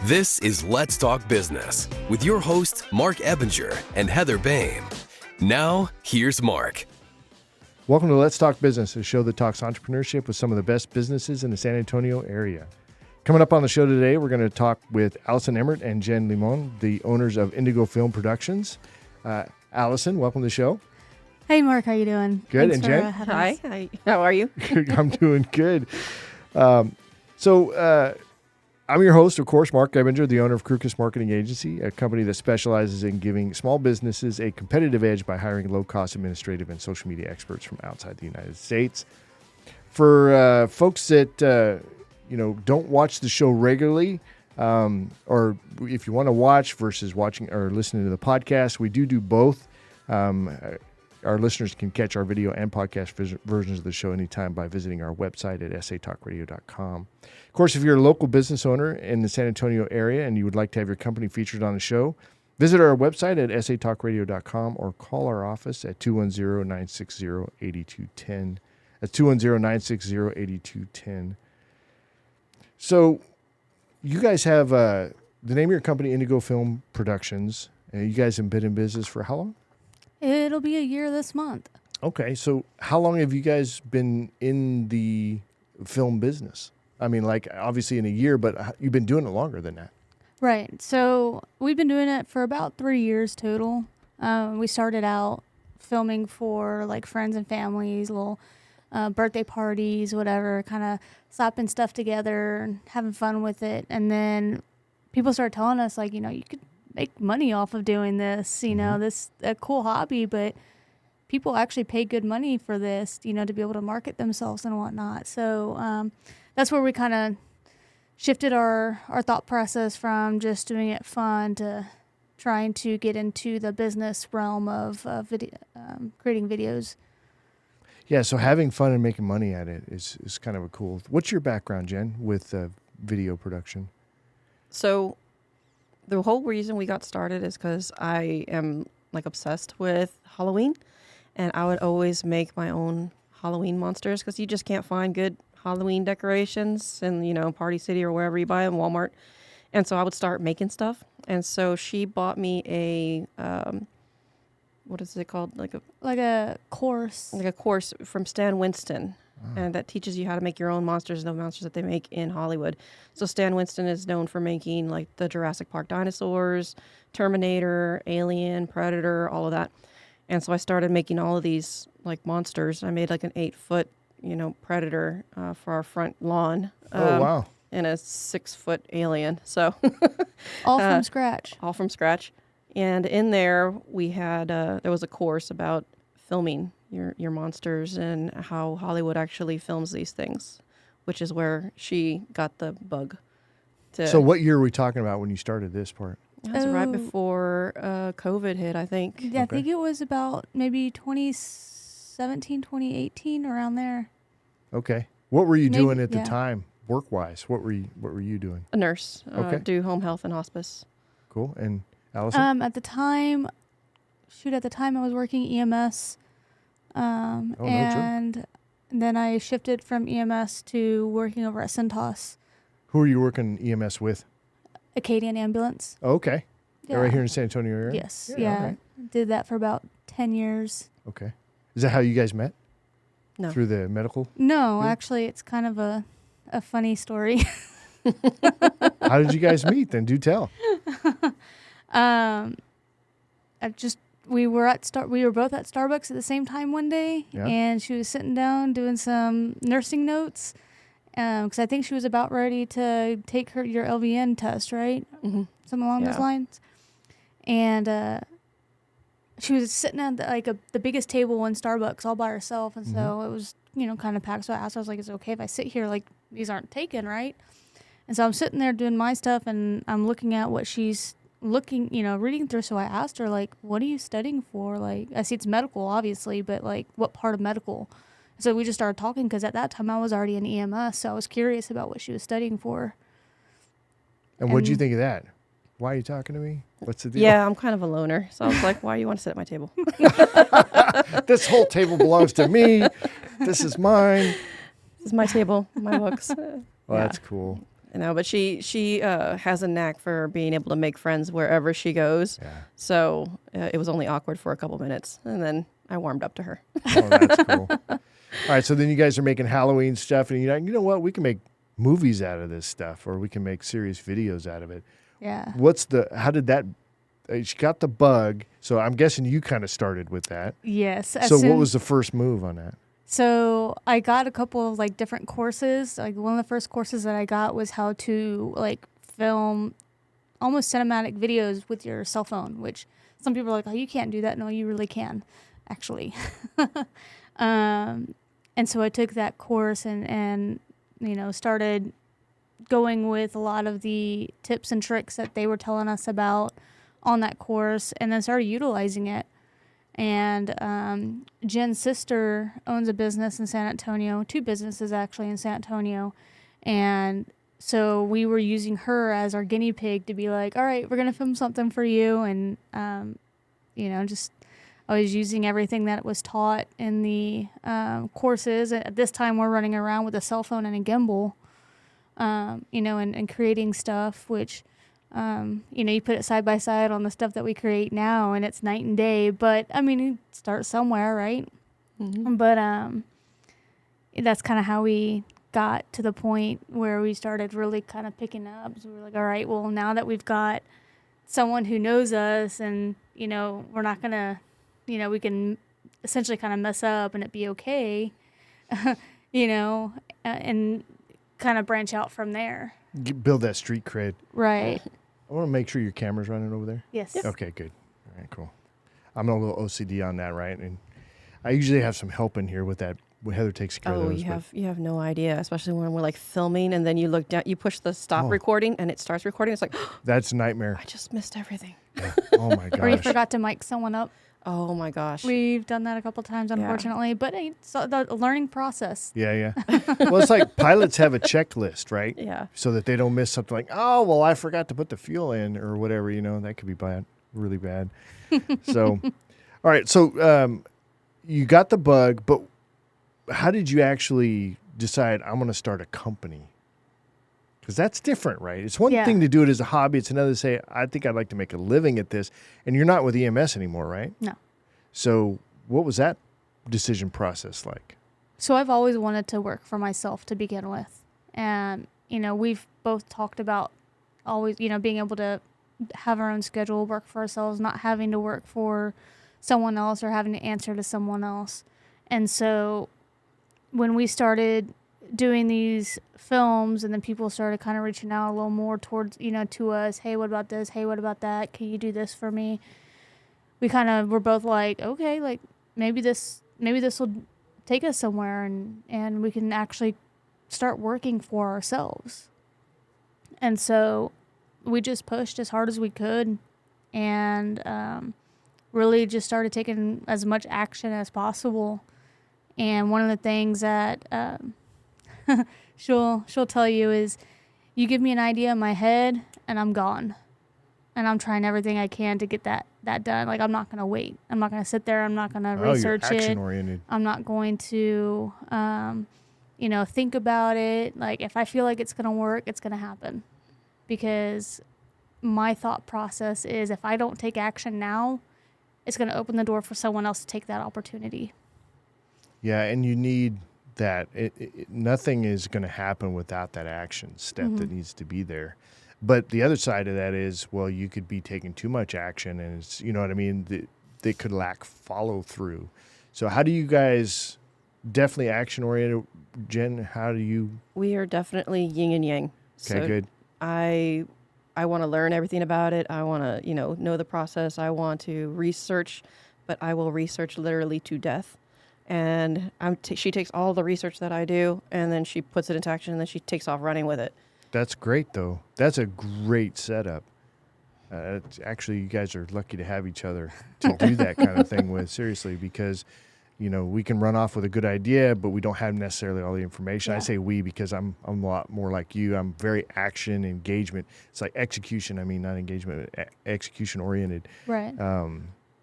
This is Let's Talk Business with your hosts, Marc Ebinger and Heather Boehme. Now, here's Marc. Welcome to Let's Talk Business, a show that talks entrepreneurship with some of the best businesses in the San Antonio area. Coming up on the show today, we're going to talk with Allison Emmert and Jen Limon, the owners of Indigo Film Productions. Allison, welcome to the show. Hey, Marc, how you doing? Good. Thanks And Jen? Hi. How are you? I'm doing good. I'm your host, of course, Marc Ebinger, the owner of Crükus Marketing Agency, a company that specializes in giving small businesses a competitive edge by hiring low-cost administrative and social media experts from outside the United States. For folks that don't watch the show regularly, or if you want to watch versus watching or listening to the podcast, we do both. Our listeners can catch our video and podcast versions of the show anytime by visiting our website at satalkradio.com. Of course, if you're a local business owner in the San Antonio area and you would like to have your company featured on the show, visit our website at satalkradio.com or call our office at 210-960-8210. That's 210-960-8210. So you guys have the name of your company, Indigo Film Productions. You guys have been in business for how long? It'll be a year this month. Okay, so how long have you guys been in the film business? I mean, like, obviously in a year, but you've been doing it longer than that. Right. So we've been doing it for about 3 years total. We started out filming for, like, friends and families, little birthday parties, whatever, kind of slapping stuff together and having fun with it. And then people started telling us, like, you could make money off of doing this, this a cool hobby, but people actually pay good money for this, to be able to market themselves and whatnot. So that's where we kind of shifted our thought process from just doing it fun to trying to get into the business realm of creating videos. Yeah, so having fun and making money at it is kind of a cool. What's your background, Jen, with video production? So the whole reason we got started is because I am like obsessed with Halloween, and I would always make my own Halloween monsters because you just can't find good Halloween decorations in, Party City or wherever you buy them, Walmart. And so I would start making stuff. And so she bought me a, what is it called? Like a course. Like a course from Stan Winston. And that teaches you how to make your own monsters, the monsters that they make in Hollywood. So Stan Winston is known for making like the Jurassic Park dinosaurs, Terminator, Alien, Predator, all of that. And so I started making all of these like monsters. I made like an 8-foot, Predator for our front lawn. Oh, wow. And a 6-foot alien. So all from scratch. All from scratch. And in there we had, there was a course about filming your monsters and how Hollywood actually films these things, which is where she got the bug. So what year are we talking about when you started this part? That's right before COVID hit, I think. Yeah, okay. I think it was about maybe 2017, 2018, around there. Okay. What were you doing at the time, work-wise? What were you doing? A nurse. Okay. Do home health and hospice. Cool. And Allison? At the time I was working EMS. And then I shifted from EMS to working over at Centos. Who are you working EMS with? Acadian Ambulance. Oh, okay. Yeah. Right here in San Antonio area? Yes. Yeah. Okay. Did that for about 10 years. Okay. Is that how you guys met? No. Through the medical? No, actually, it's kind of a funny story. How did you guys meet then? Do tell. We were both at Starbucks at the same time one day, and she was sitting down doing some nursing notes, because I think she was about ready to take your LVN test, right? Mm-hmm. Something along those lines. And she was sitting at the biggest table in Starbucks all by herself, and so it was kind of packed. So I asked her, I was like, "Is it okay if I sit here? Like, these aren't taken, right?" And so I'm sitting there doing my stuff, and I'm looking at what she's reading through. So I asked her, like, what are you studying for? Like, I see it's medical, obviously, but like, what part of medical? So we just started talking because at that time I was already in EMS, so I was curious about what she was studying for. And what'd you think of that? Why are you talking to me? What's the deal? Yeah, I'm kind of a loner, so I was like, why do you want to sit at my table? This whole table belongs to me. This is mine. This is my table, my books. Well, that's cool. No, but she has a knack for being able to make friends wherever she goes. Yeah. So it was only awkward for a couple minutes, and then I warmed up to her. Oh, that's cool. All right, so then you guys are making Halloween stuff, and you're like, you know what? We can make movies out of this stuff, or we can make serious videos out of it. Yeah. How did that, she got the bug, so I'm guessing you kind of started with that. Yes. So what was the first move on that? So I got a couple of like different courses. Like one of the first courses that I got was how to like film almost cinematic videos with your cell phone, which some people are like, oh, you can't do that. No, you really can, actually. And so I took that course and started going with a lot of the tips and tricks that they were telling us about on that course, and then started utilizing it. And Jen's sister owns a business in San Antonio, 2 businesses actually in San Antonio. And so we were using her as our guinea pig to be like, all right, we're going to film something for you. And, just I was using everything that was taught in the courses. At this time, we're running around with a cell phone and a gimbal, and creating stuff, which... you put it side by side on the stuff that we create now, and it's night and day. But I mean, you start somewhere, right? Mm-hmm. But that's kind of how we got to the point where we started really kind of picking up. So we were like, all right, well, now that we've got someone who knows us, and we're not gonna, we can essentially kind of mess up and it be okay, and kind of branch out from there. Build that street cred. Right. I want to make sure your camera's running over there. Yes. Yep. Okay, good. All right, cool. I'm a little OCD on that, right? And I usually have some help in here with that. When Heather takes care of those. You have no idea, especially when we're like filming and then you look down, you push the stop recording and it starts recording. It's like, that's a nightmare. I just missed everything. Yeah. Oh my gosh. Or you forgot to mic someone up. Oh my gosh. We've done that a couple times, unfortunately, but it's the learning process. Yeah. Well, it's like pilots have a checklist, right? Yeah. So that they don't miss something like, oh, well, I forgot to put the fuel in or whatever, that could be bad, really bad. So, all right. So you got the bug, but how did you actually decide I'm going to start a company? Because that's different, right? It's one thing to do it as a hobby. It's another to say, I think I'd like to make a living at this. And you're not with EMS anymore, right? No. So what was that decision process like? So I've always wanted to work for myself to begin with. And, we've both talked about always, being able to have our own schedule, work for ourselves, not having to work for someone else or having to answer to someone else. And so when we started doing these films and then people started kind of reaching out a little more towards, to us, hey, what about this? Hey, what about that? Can you do this for me? We kind of were both like, okay, like maybe this will take us somewhere and we can actually start working for ourselves. And so we just pushed as hard as we could and really just started taking as much action as possible. And one of the things that she'll tell you is, you give me an idea in my head and I'm gone. And I'm trying everything I can to get that done. Like, I'm not going to wait. I'm not going to sit there. I'm not going to research you're it. action-oriented. I'm not going to, think about it. Like, if I feel like it's going to work, it's going to happen. Because my thought process is, if I don't take action now, it's going to open the door for someone else to take that opportunity. Yeah, and you need that. Nothing is going to happen without that action step that needs to be there. But the other side of that is, well, you could be taking too much action, and it's, you know what I mean? They could lack follow through. So how do you guys, definitely action oriented, Jen? How do you? We are definitely yin and yang. Okay, good. I want to learn everything about it. I want to, know the process. I want to research, but I will research literally to death. And she takes all the research that I do, and then she puts it into action, and then she takes off running with it. That's great, though. That's a great setup. Actually, you guys are lucky to have each other to do that kind of thing with, seriously, because, we can run off with a good idea, but we don't have necessarily all the information. Yeah. I say we because I'm a lot more like you. I'm very action engagement. It's like execution. I mean, not engagement, execution oriented. Right.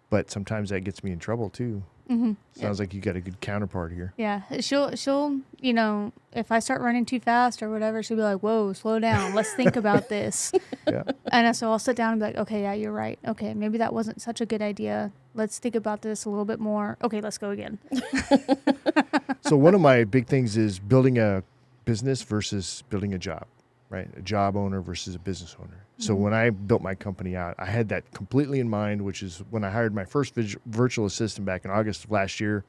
But sometimes that gets me in trouble, too. Mm-hmm. Sounds like you got a good counterpart here. Yeah, she'll, you know, if I start running too fast or whatever, she'll be like, "Whoa, slow down. Let's think about this." Yeah. And so I'll sit down and be like, "Okay, yeah, you're right. Okay, maybe that wasn't such a good idea. Let's think about this a little bit more. Okay, let's go again." So one of my big things is building a business versus building a job, right? A job owner versus a business owner. So when I built my company out, I had that completely in mind, which is when I hired my first virtual assistant back in August of last year.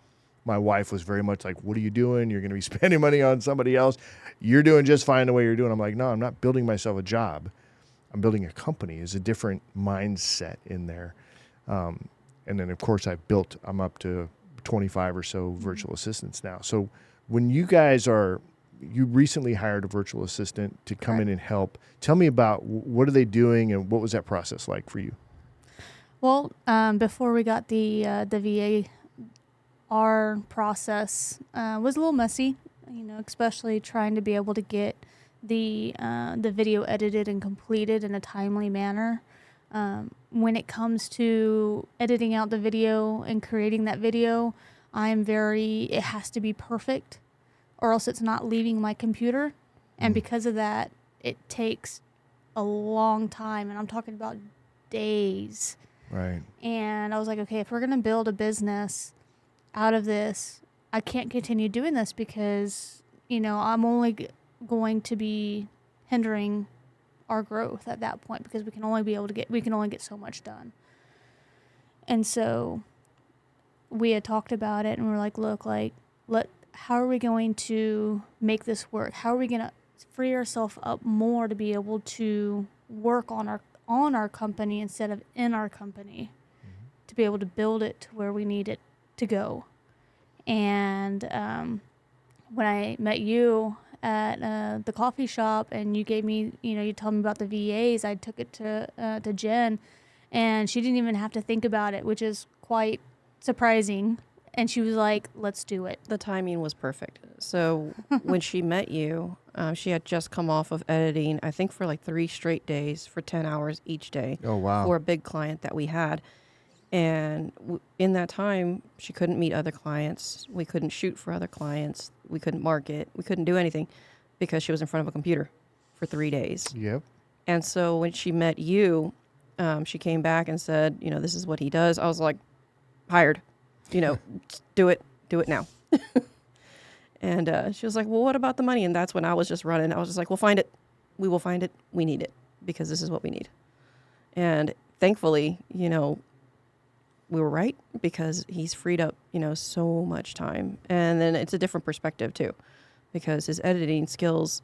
My wife was very much like, "What are you doing? You're going to be spending money on somebody else. You're doing just fine the way you're doing." I'm like, "No, I'm not building myself a job. I'm building a company." It's a different mindset in there. And then, of course, I'm up to 25 or so virtual assistants now. So when you recently hired a virtual assistant to come in and help. Tell me about what are they doing and what was that process like for you? Well, before we got the VA, our process was a little messy, you know, especially trying to be able to get the video edited and completed in a timely manner. When it comes to editing out the video and creating that video, it has to be perfect or else it's not leaving my computer. And because of that, it takes a long time, and I'm talking about days. Right. And I was like, okay, if we're going to build a business out of this, I can't continue doing this because, you know, I'm only going to be hindering our growth at that point because we can only get so much done. And so we had talked about it and we were like, look, how are we going to make this work? How are we going to free ourselves up more to be able to work on our company instead of in our company, to be able to build it to where we need it to go? And when I met you at the coffee shop and you gave me, you know, you told me about the VAs, I took it to Jen, and she didn't even have to think about it, which is quite surprising. And she was like, "Let's do it." The timing was perfect. So when she met you, she had just come off of editing, I think for like 3 straight days for 10 hours each day. Oh, wow. For a big client that we had. And in that time, she couldn't meet other clients. We couldn't shoot for other clients. We couldn't market. We couldn't do anything because she was in front of a computer for 3 days. Yep. And so when she met you, she came back and said, you know, this is what he does. I was like, hired. You know, do it now. And she was like, well, what about the money? And that's when I was just running. I was just like, we'll find it. We will find it. We need it because this is what we need. And thankfully, you know, we were right because he's freed up, you know, so much time. And then it's a different perspective too, because his editing skills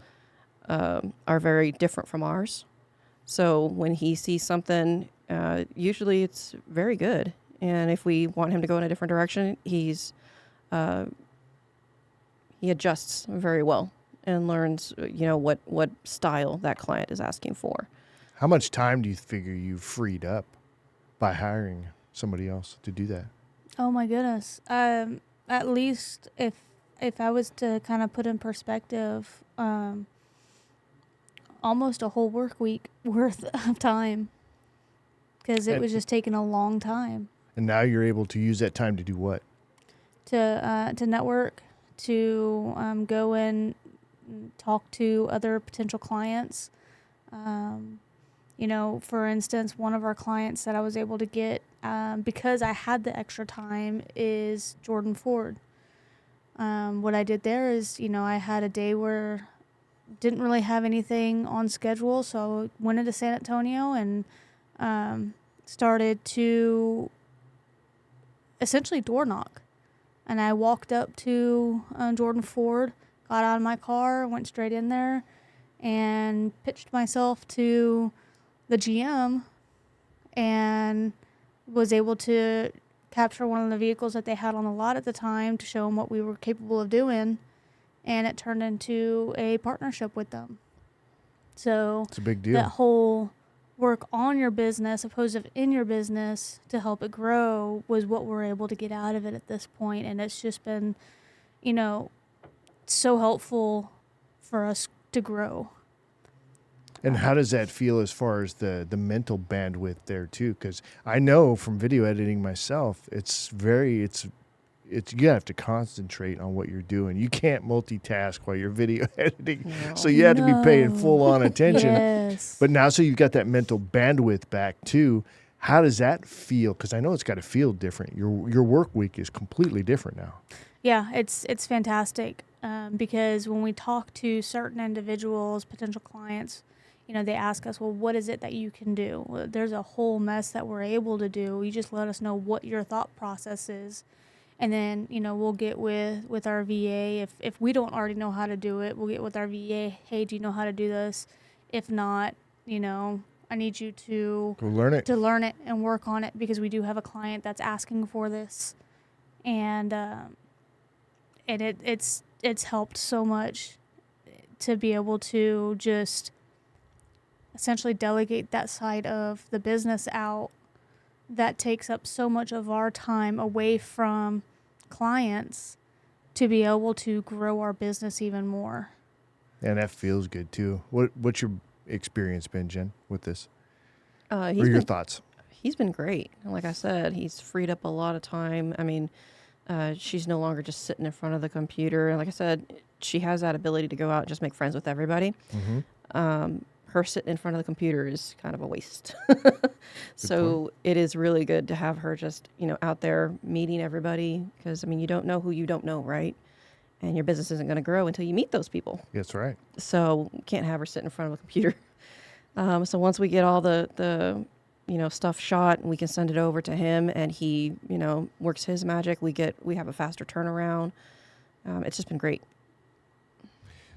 are very different from ours. So when he sees something, usually it's very good. And if we want him to go in a different direction, he adjusts very well and learns, you know, what style that client is asking for. How much time do you figure you freed up by hiring somebody else to do that? Oh my goodness. At least if I was to kind of put in perspective, almost a whole work week worth of time, because it was just taking a long time. And now you're able to use that time to do what? To network, to go and talk to other potential clients. You know, for instance, one of our clients that I was able to get, because I had the extra time, is Jordan Ford. What I did there is, you know, I had a day where didn't really have anything on schedule, so I went into San Antonio and started to essentially door knock. And I walked up to Jordan Ford, got out of my car, went straight in there, and pitched myself to the GM, and was able to capture one of the vehicles that they had on the lot at the time to show them what we were capable of doing, and it turned into a partnership with them. So it's a big deal. That whole work on your business opposed to in your business to help it grow was what we're able to get out of it at this point. And it's just been, you know, so helpful for us to grow. And how does that feel as far as the mental bandwidth there too? Because I know from video editing myself, it's you have to concentrate on what you're doing. You can't multitask while you're video editing. No. So you have to be paying full on attention. Yes. But now, so you've got that mental bandwidth back too. How does that feel? Because I know it's got to feel different. Your work week is completely different now. Yeah, it's fantastic because when we talk to certain individuals, potential clients, they ask us, well, what is it that you can do? Well, there's a whole mess that we're able to do. You just let us know what your thought process is. And then, we'll get with our VA. If we don't already know how to do it, we'll get with our VA. Hey, do you know how to do this? If not, I need you to Go learn it. To learn it and work on it, because we do have a client that's asking for this. And it's helped so much to be able to just essentially delegate that side of the business out that takes up so much of our time away from clients to be able to grow our business even more. And that feels good too. What's your experience been, Jen, with this? Or He's your been, thoughts? he's been great. Like I said, he's freed up a lot of time. I mean, she's no longer just sitting in front of the computer. And like I said, she has that ability to go out and just make friends with everybody. Mm-hmm. Her sitting in front of the computer is kind of a waste. So it is really good to have her just, out there meeting everybody, because, you don't know who you don't know, right? And your business isn't going to grow until you meet those people. That's right. So you can't have her sit in front of a computer. So once we get all the stuff shot, and we can send it over to him, and he, works his magic, we have a faster turnaround. It's just been great.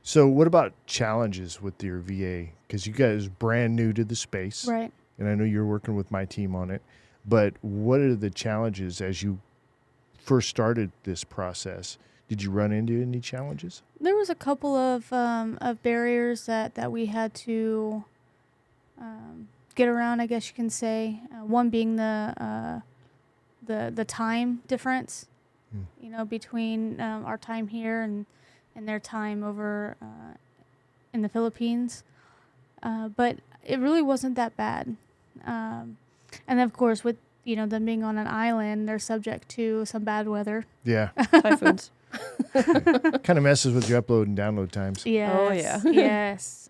So what about challenges with your VA? Because you guys brand new to the space. Right. And I know you're working with my team on it. But what are the challenges as you first started this process? Did you run into any challenges? There was a couple of barriers that we had to get around, I guess you can say. One being the time difference, between our time here and their time over in the Philippines. But it really wasn't that bad. And then, of course, with them being on an island, they're subject to some bad weather. Yeah. Typhoons. Kind of messes with your upload and download times. Yes. Oh, yeah. Yes.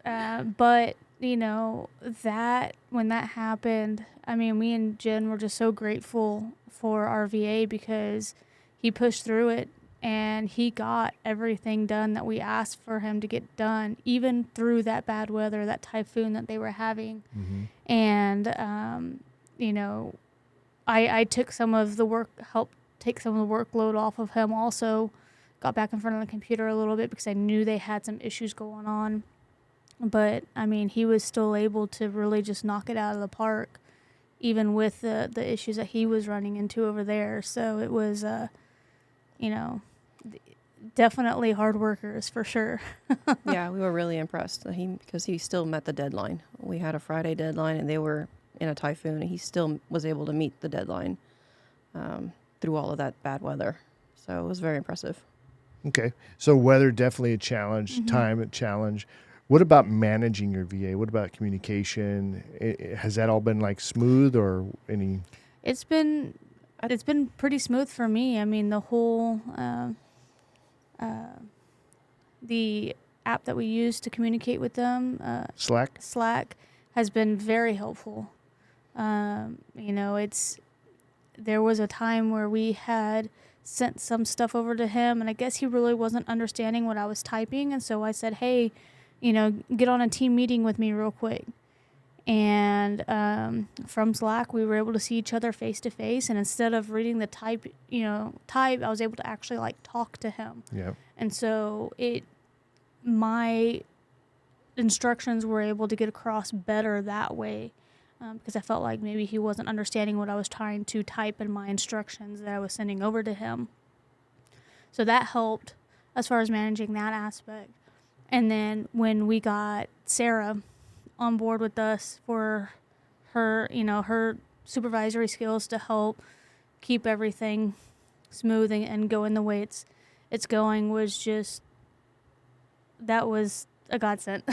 But, that when that happened, me and Jen were just so grateful for our VA, because he pushed through it and he got everything done that we asked for him to get done, even through that bad weather, that typhoon that they were having. Mm-hmm. And, I took some of the helped take some of the workload off of him also. Got back in front of the computer a little bit because I knew they had some issues going on. But, he was still able to really just knock it out of the park, even with the issues that he was running into over there. So it was, definitely hard workers for sure. Yeah, we were really impressed because he still met the deadline. We had a Friday deadline, and they were in a typhoon, and he still was able to meet the deadline through all of that bad weather. So it was very impressive. Okay. So weather, definitely a challenge. Mm-hmm. Time, a challenge. What about managing your VA? What about communication? Has that all been smooth, or any? It's been pretty smooth for me. The whole the app that we use to communicate with them, Slack has been very helpful. There was a time where we had sent some stuff over to him, and I guess he really wasn't understanding what I was typing, and so I said, hey, get on a team meeting with me real quick. And from Slack, we were able to see each other face to face, and instead of reading the type, I was able to actually talk to him. Yeah. And so my instructions were able to get across better that way, because I felt like maybe he wasn't understanding what I was trying to type in my instructions that I was sending over to him. So that helped as far as managing that aspect. And then when we got Sarah on board with us for her, her supervisory skills to help keep everything smooth and going the way it's going, that was a godsend.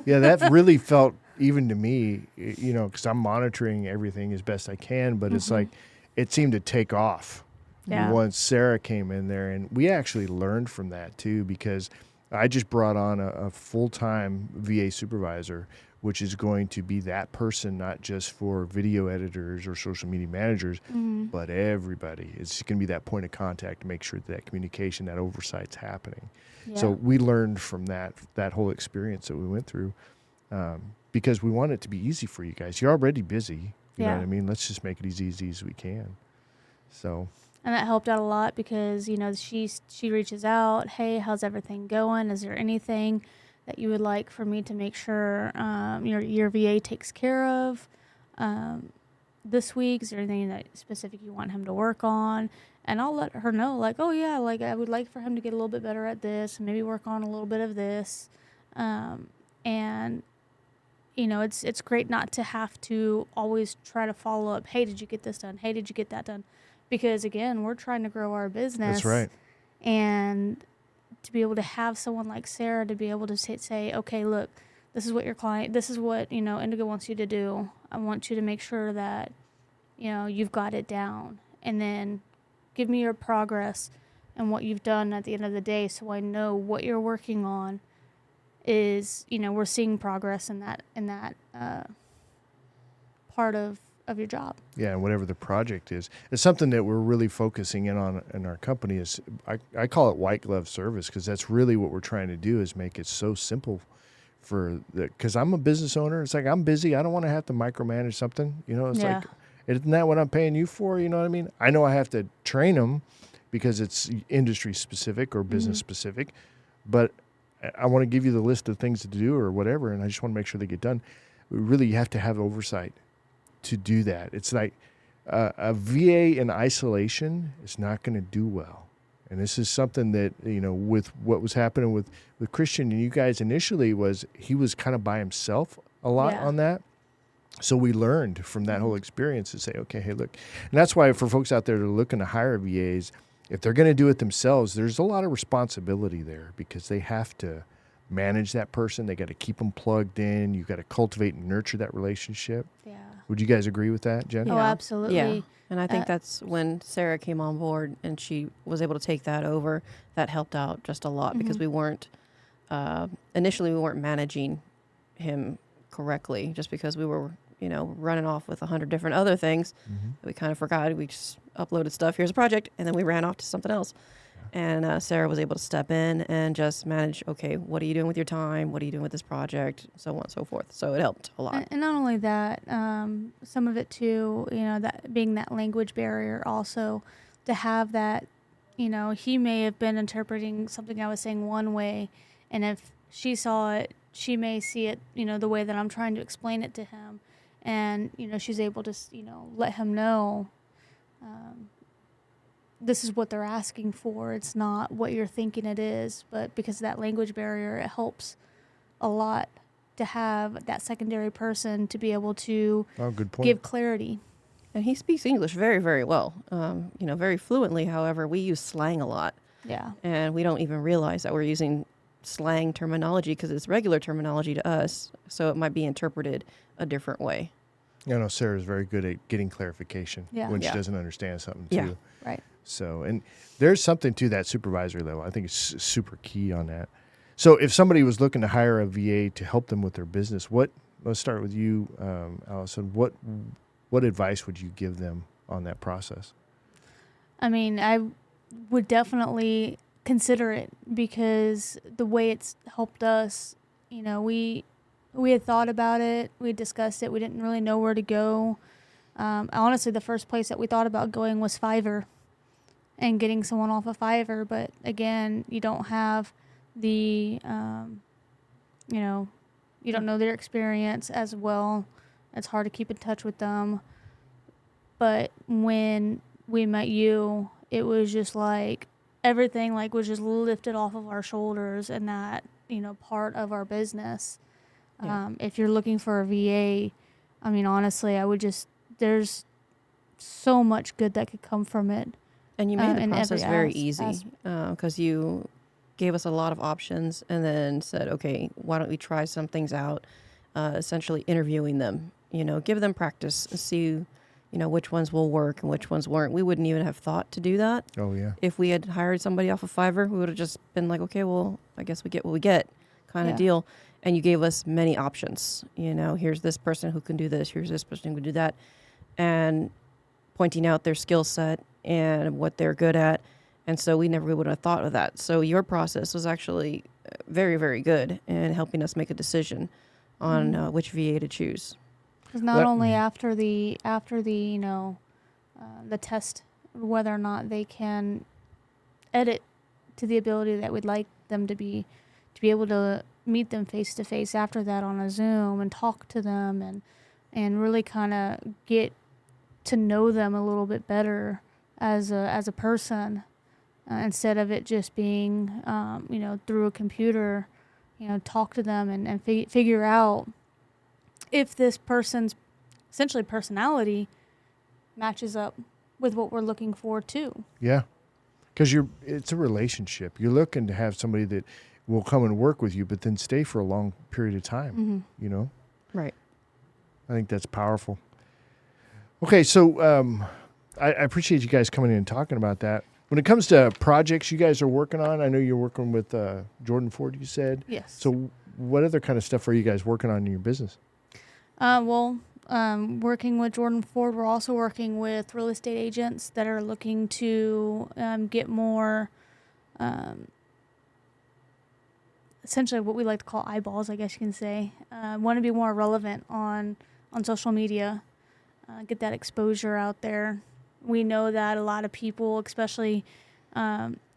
Yeah, that really felt, even to me, because I'm monitoring everything as best I can, but it's it seemed to take off Yeah. once Sarah came in there. And we actually learned from that too, because I just brought on a full-time VA supervisor, which is going to be that person, not just for video editors or social media managers, but everybody. It's going to be that point of contact to make sure that communication, that oversight's happening. Yeah. So we learned from that whole experience that we went through, because we want it to be easy for you guys. You're already busy. You know what I mean? Let's just make it as easy as we can. So. And that helped out a lot because, you know, she reaches out, hey, how's everything going? Is there anything that you would like for me to make sure your VA takes care of this week? Is there anything that specific you want him to work on? And I'll let her know, like, oh, yeah, like I would like for him to get a little bit better at this and maybe work on a little bit of this. And, you know, it's great not to have to always try to follow up, hey, did you get this done? Hey, did you get that done? Because, again, we're trying to grow our business. That's right. And to be able to have someone like Sarah to be able to say, okay, look, this is what your client, this is what, you know, Indigo wants you to do. I want you to make sure that, you know, you've got it down. And then give me your progress and what you've done at the end of the day so I know what you're working on is, you know, we're seeing progress in that part of your job. Yeah, and whatever the project is. It's something that we're really focusing in on in our company is, I call it white glove service, because that's really what we're trying to do is make it so simple because I'm a business owner. It's like, I'm busy. I don't want to have to micromanage something. You know, it's like, isn't that what I'm paying you for? You know what I mean? I know I have to train them because it's industry specific or business specific, but I want to give you the list of things to do or whatever, and I just want to make sure they get done. Really, you have to have oversight to do that. It's like a VA in isolation is not going to do well. And this is something that, you know, with what was happening with Christian and you guys initially was he was kind of by himself a lot on that. So we learned from that whole experience to say, okay, hey, look. And that's why for folks out there that are looking to hire VAs, if they're going to do it themselves, there's a lot of responsibility there because they have to manage that person. They got to keep them plugged in. You got to cultivate and nurture that relationship. Yeah. Would you guys agree with that, Jen? Oh, absolutely. Yeah. And I think that's when Sarah came on board and she was able to take that over. That helped out just a lot because we weren't, initially we weren't managing him correctly just because we were, you know, running off with 100 different other things. We kind of forgot. We just uploaded stuff. Here's a project. And then we ran off to something else. And Sarah was able to step in and just manage, okay, what are you doing with your time? What are you doing with this project? So on and so forth. So it helped a lot. And not only that, some of it too, you know, that being that language barrier also to have that, you know, he may have been interpreting something I was saying one way. And if she saw it, she may see it, you know, the way that I'm trying to explain it to him. And, you know, she's able to, you know, let him know, this is what they're asking for. It's not what you're thinking it is. But because of that language barrier, it helps a lot to have that secondary person to be able to give clarity. And he speaks English very, very well, you know, very fluently. However, we use slang a lot. Yeah. And we don't even realize that we're using slang terminology because it's regular terminology to us. So it might be interpreted a different way. You know, Sarah's very good at getting clarification when she doesn't understand something too. Yeah, right. So, and there's something to that supervisory level. I think it's super key on that. So if somebody was looking to hire a VA to help them with their business, let's start with you, Allison. What advice would you give them on that process? I mean, I would definitely consider it because the way it's helped us, you know, we had thought about it, we had discussed it, we didn't really know where to go. Honestly, the first place that we thought about going was Fiverr and getting someone off of Fiverr. But again, you don't have the, you know, you don't know their experience as well. It's hard to keep in touch with them. But when we met you, it was just like everything like was just lifted off of our shoulders and that, you know, part of our business. Yeah. If you're looking for a VA, I mean, honestly, I would just, there's so much good that could come from it. And you made the process very easy because you gave us a lot of options and then said, okay, why don't we try some things out, essentially interviewing them, you know, give them practice and see, you which ones will work and which ones weren't. We wouldn't even have thought to do that. Oh, yeah. If we had hired somebody off of Fiverr, we would have just been like, okay, well, I guess we get what we get kind of deal. And you gave us many options. Here's this person who can do this. Here's this person who can do that. And pointing out their skill set and what they're good at. And so we never would have thought of that. So your process was actually very, very good in helping us make a decision on which VA to choose. Because not only after the the test, whether or not they can edit to the ability that we'd like them to be able to meet them face to face after that on a Zoom and talk to them and really kind of get to know them a little bit better as a person, instead of it just being through a computer. Talk to them and figure out if this person's essentially personality matches up with what we're looking for too. Yeah, because it's a relationship. You're looking to have somebody that will come and work with you, but then stay for a long period of time. Right. I think that's powerful. Okay, so I appreciate you guys coming in and talking about that. When it comes to projects you guys are working on, I know you're working with Jordan Ford, you said. Yes. So what other kind of stuff are you guys working on in your business? Working with Jordan Ford, we're also working with real estate agents that are looking to get more, essentially what we like to call eyeballs, I guess you can say. Want to be more relevant on social media, get that exposure out there. We know that a lot of people, especially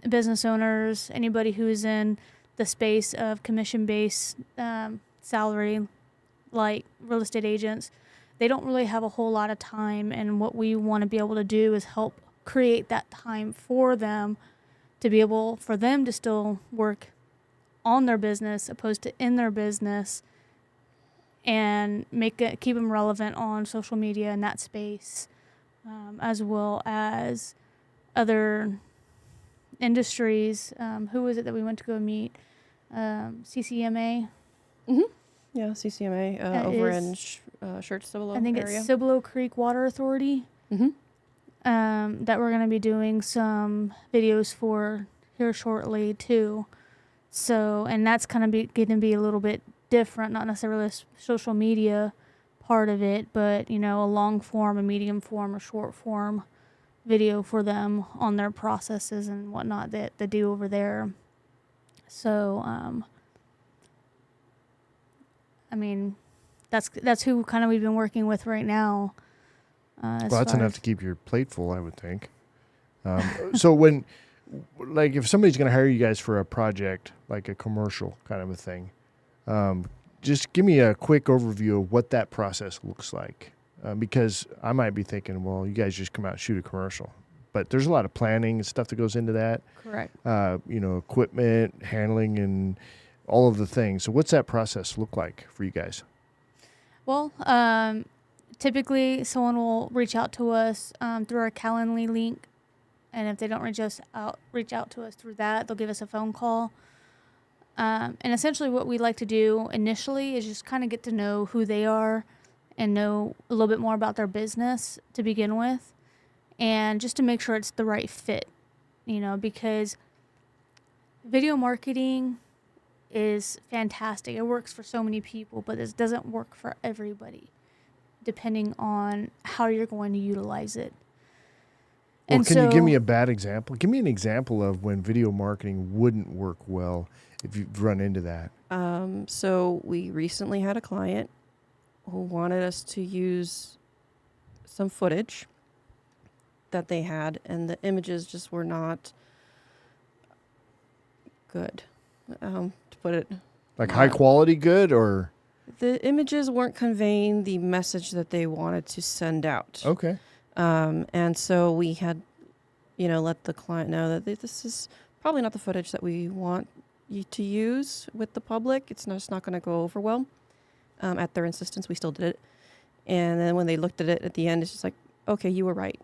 business owners, anybody who's in the space of commission-based salary, like real estate agents, they don't really have a whole lot of time. And what we want to be able to do is help create that time for them to be able for them to still work on their business opposed to in their business, and keep them relevant on social media in that space. As well as other industries. Who was it that we went to go meet? CCMA? Mm-hmm. Yeah, CCMA over in Church Cibolo I think area. It's Cibolo Creek Water Authority. Mm-hmm. That we're going to be doing some videos for here shortly too. So, and that's kind of going to be a little bit different, not necessarily a social media part of it, but a long form, a medium form, a short form video for them on their processes and whatnot that they do over there. So that's who kind of we've been working with right now. Well, that's enough to keep your plate full, I would think. So when, like, if somebody's going to hire you guys for a project, like a commercial kind of a thing, just give me a quick overview of what that process looks like. Because I might be thinking, well, you guys just come out and shoot a commercial. But there's a lot of planning and stuff that goes into that. Correct. Equipment, handling, and all of the things. So what's that process look like for you guys? Well, typically someone will reach out to us through our Calendly link. And if they don't reach out to us through that, they'll give us a phone call. And essentially what we like to do initially is just kind of get to know who they are and know a little bit more about their business to begin with. And just to make sure it's the right fit, because video marketing is fantastic. It works for so many people, but it doesn't work for everybody, depending on how you're going to utilize it. Well, and can you give me a bad example? Give me an example of when video marketing wouldn't work well if you've run into that. So we recently had a client who wanted us to use some footage that they had, and the images just were not good, to put it. Like high quality good, or? The images weren't conveying the message that they wanted to send out. Okay. And so we had, let the client know that this is probably not the footage that we want you to use with the public. It's just not going to go over well. At their insistence, we still did it. And then when they looked at it at the end, it's just like, okay, you were right.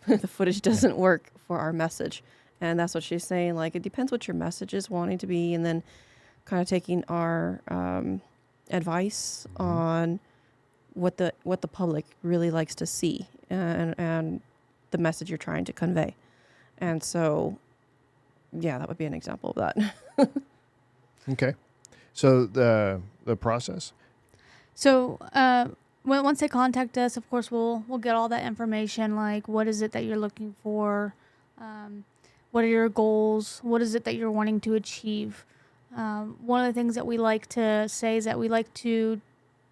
The footage doesn't work for our message. And that's what she's saying. Like, it depends what your message is wanting to be, and then kind of taking our advice on what the public really likes to see. and the message you're trying to convey. And so, yeah, that would be an example of that. Okay. So the process? So once they contact us, of course, we'll get all that information, like what is it that you're looking for, what are your goals, what is it that you're wanting to achieve. One of the things that we like to say is that we like to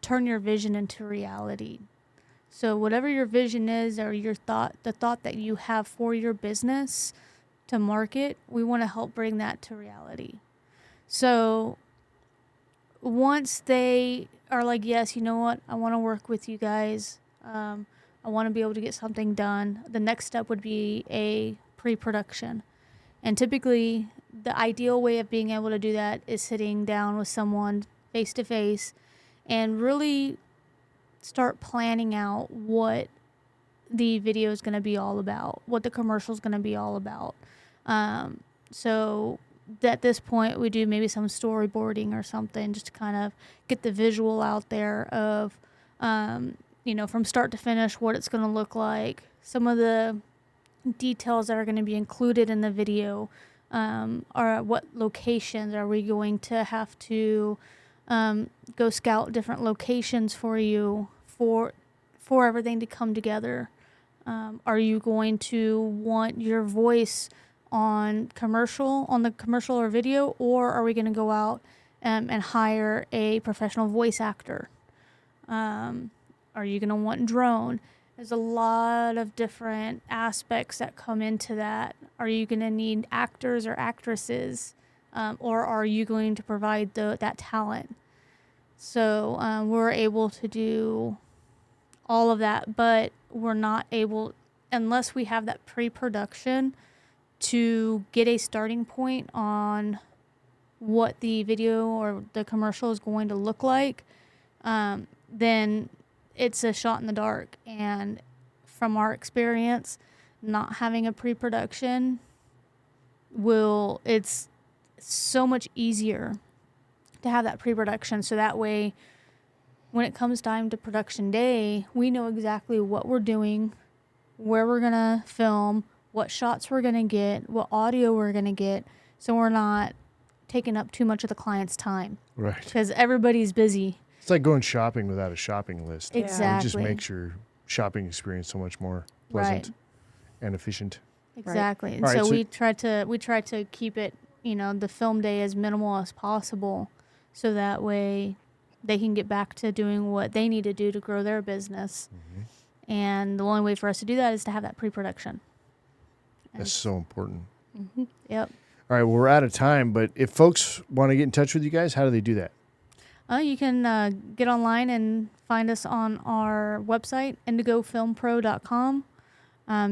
turn your vision into reality. So whatever your vision is, or the thought that you have for your business to market, we want to help bring that to reality. So once they are like, yes, you know what, I want to work with you guys, I want to be able to get something done, the next step would be a pre-production. And typically, the ideal way of being able to do that is sitting down with someone face to face and really start planning out what the video is going to be all about, what the commercial is going to be all about. So at this point, we do maybe some storyboarding or something just to kind of get the visual out there of, from start to finish, what it's going to look like, some of the details that are going to be included in the video, or what locations are we going to have to go scout different locations for you for everything to come together. Are you going to want your voice on the commercial or video, or are we going to go out and hire a professional voice actor? Are you going to want drone? There's a lot of different aspects that come into that. Are you going to need actors or actresses, or are you going to provide that talent? So we're able to do all of that, but we're not able, unless we have that pre-production, to get a starting point on what the video or the commercial is going to look like, then it's a shot in the dark. And from our experience, not having a pre-production it's so much easier to have that pre-production. So that way, when it comes time to production day, we know exactly what we're doing, where we're going to film, what shots we're going to get, what audio we're going to get. So we're not taking up too much of the client's time. Right. Because everybody's busy. It's like going shopping without a shopping list. Exactly. It just makes your shopping experience so much more pleasant and efficient. Exactly. Right. And All right, so we try to keep it, the film day as minimal as possible, so that way they can get back to doing what they need to do to grow their business. Mm-hmm. And the only way for us to do that is to have that pre-production. That's so important. Mm-hmm. Yep. All right, well, we're out of time, but if folks want to get in touch with you guys, how do they do that? You can get online and find us on our website, indigofilmpro.com.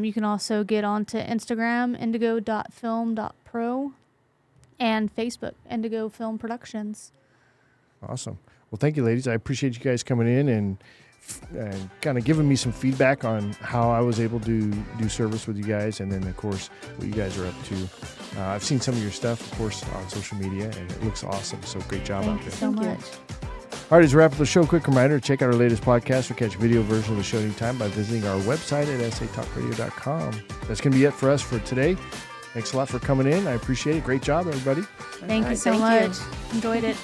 You can also get onto Instagram, indigo.film.pro, and Facebook, Indigo Film Productions. Awesome. Well, thank you, ladies. I appreciate you guys coming in and kind of giving me some feedback on how I was able to do service with you guys, and then, of course, what you guys are up to. I've seen some of your stuff, of course, on social media, and it looks awesome. So great job out there. Thank you so much. All right, as we wrap up the show, a quick reminder to check out our latest podcast or catch a video version of the show anytime by visiting our website at satalkradio.com. That's going to be it for us for today. Thanks a lot for coming in. I appreciate it. Great job, everybody. Thank you so much. Enjoyed it.